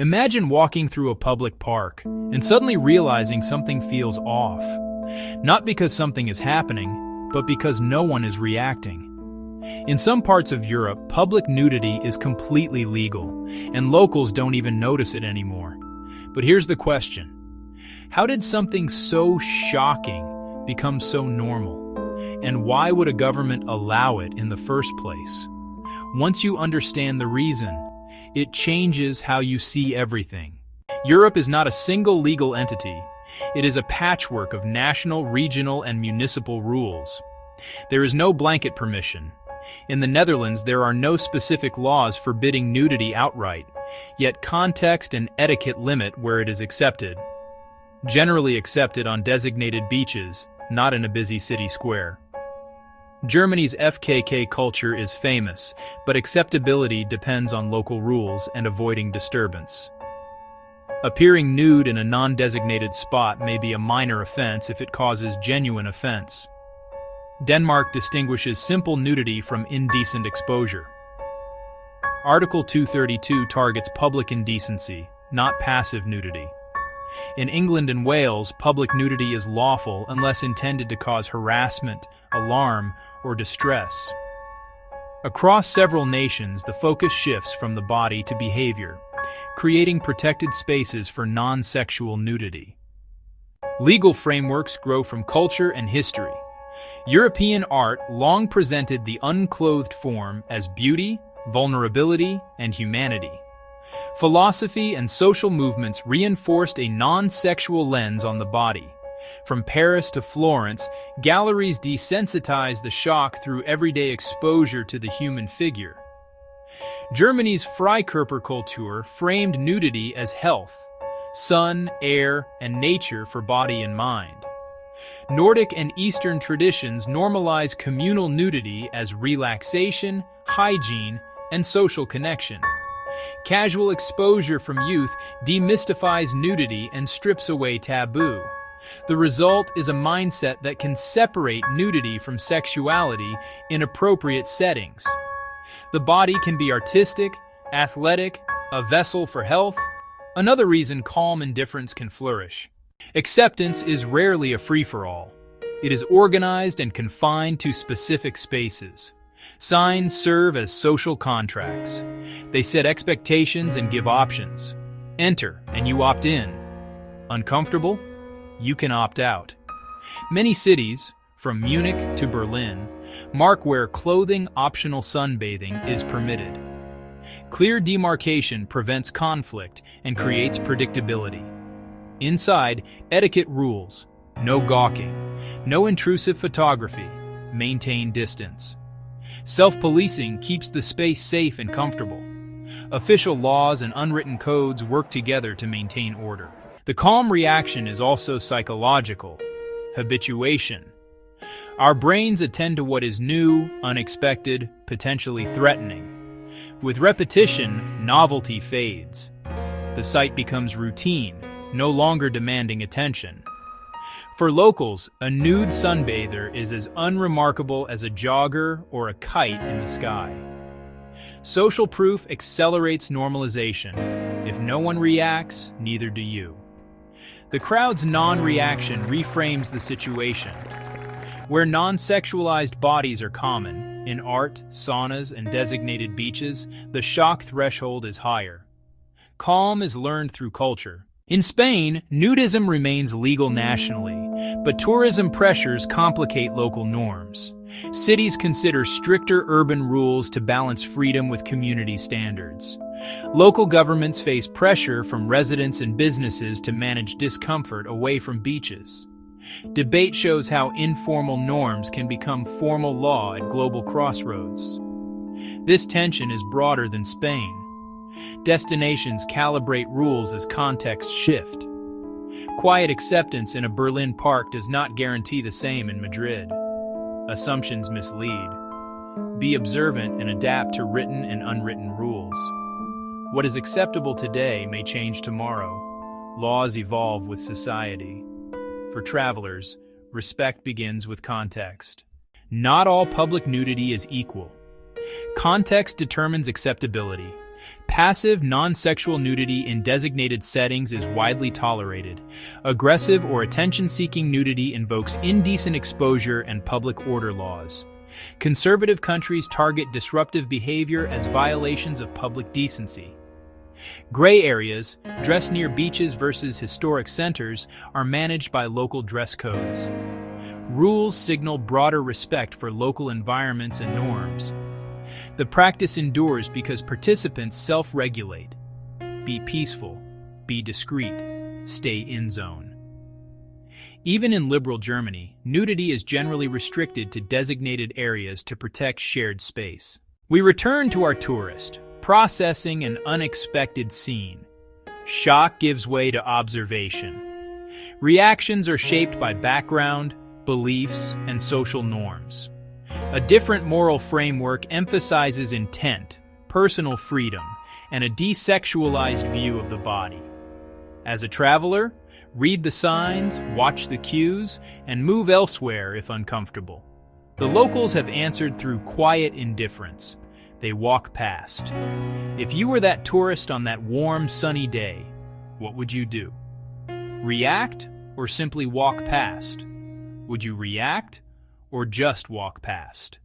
Imagine walking through a public park and suddenly realizing something feels off. Not because something is happening, but because no one is reacting. In some parts of Europe, public nudity is completely legal, and locals don't even notice it anymore. But here's the question. How did something so shocking become so normal? And why would a government allow it in the first place? Once you understand the reason, it changes how you see everything. Europe is not a single legal entity. It is a patchwork of national, regional, and municipal rules. There is no blanket permission. In the Netherlands, there are no specific laws forbidding nudity outright, yet context and etiquette limit where it is accepted. Generally accepted on designated beaches, not in a busy city square. Germany's FKK culture is famous, but acceptability depends on local rules and avoiding disturbance. Appearing nude in a non-designated spot may be a minor offense if it causes genuine offense. Denmark distinguishes simple nudity from indecent exposure. Article 232 targets public indecency, not passive nudity. In England and Wales, public nudity is lawful unless intended to cause harassment, alarm, or distress. Across several nations, the focus shifts from the body to behavior, creating protected spaces for non-sexual nudity. Legal frameworks grow from culture and history. European art long presented the unclothed form as beauty, vulnerability, and humanity. Philosophy and social movements reinforced a non-sexual lens on the body. From Paris to Florence, galleries desensitized the shock through everyday exposure to the human figure. Germany's Freikörperkultur framed nudity as health, sun, air, and nature for body and mind. Nordic and Eastern traditions normalize communal nudity as relaxation, hygiene, and social connection. Casual exposure from youth demystifies nudity and strips away taboo. The result is a mindset that can separate nudity from sexuality in appropriate settings. The body can be artistic, athletic, a vessel for health. Another reason calm indifference can flourish. Acceptance is rarely a free-for-all. It is organized and confined to specific spaces. Signs serve as social contracts. They set expectations and give options. Enter, and you opt in. Uncomfortable? You can opt out. Many cities, from Munich to Berlin, mark where clothing optional sunbathing is permitted. Clear demarcation prevents conflict and creates predictability. Inside, etiquette rules. No gawking. No intrusive photography. Maintain distance. Self-policing keeps the space safe and comfortable. Official laws and unwritten codes work together to maintain order. The calm reaction is also psychological. Habituation. Our brains attend to what is new, unexpected, potentially threatening. With repetition, novelty fades. The sight becomes routine, no longer demanding attention. For locals, a nude sunbather is as unremarkable as a jogger or a kite in the sky. Social proof accelerates normalization. If no one reacts, neither do you. The crowd's non-reaction reframes the situation. Where non-sexualized bodies are common, in art, saunas, and designated beaches, the shock threshold is higher. Calm is learned through culture. In Spain, nudism remains legal nationally, but tourism pressures complicate local norms. Cities consider stricter urban rules to balance freedom with community standards. Local governments face pressure from residents and businesses to manage discomfort away from beaches. Debate shows how informal norms can become formal law at global crossroads. This tension is broader than Spain. Destinations calibrate rules as contexts shift. Quiet acceptance in a Berlin park does not guarantee the same in Madrid. Assumptions mislead. Be observant and adapt to written and unwritten rules. What is acceptable today may change tomorrow. Laws evolve with society. For travelers, respect begins with context. Not all public nudity is equal. Context determines acceptability. Passive, non-sexual nudity in designated settings is widely tolerated. Aggressive or attention-seeking nudity invokes indecent exposure and public order laws. Conservative countries target disruptive behavior as violations of public decency. Gray areas, dressed near beaches versus historic centers, are managed by local dress codes. Rules signal broader respect for local environments and norms. The practice endures because participants self-regulate. Be peaceful, be discreet, stay in zone. Even in liberal Germany, nudity is generally restricted to designated areas to protect shared space. We return to our tourist, processing an unexpected scene. Shock gives way to observation. Reactions are shaped by background, beliefs, and social norms. A different moral framework emphasizes intent, personal freedom, and a desexualized view of the body. As a traveler, read the signs, watch the cues, and move elsewhere if uncomfortable. The locals have answered through quiet indifference. They walk past. If you were that tourist on that warm, sunny day, what would you do? React or simply walk past? Would you react or just walk past?